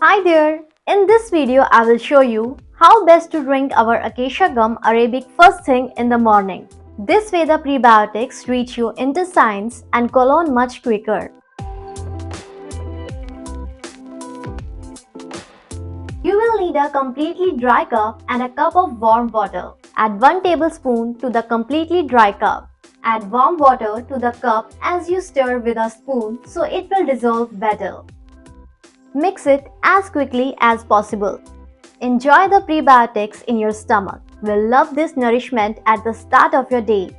Hi there! In this video, I will show you how best to drink our Acacia Gum Arabic first thing in the morning. This way the prebiotics reach your intestines and colon much quicker. You will need a completely dry cup and a cup of warm water. Add 1 tablespoon to the completely dry cup. Add warm water to the cup as you stir with a spoon so it will dissolve better. Mix it as quickly as possible. Enjoy the prebiotics in your stomach. We'll love this nourishment at the start of your day.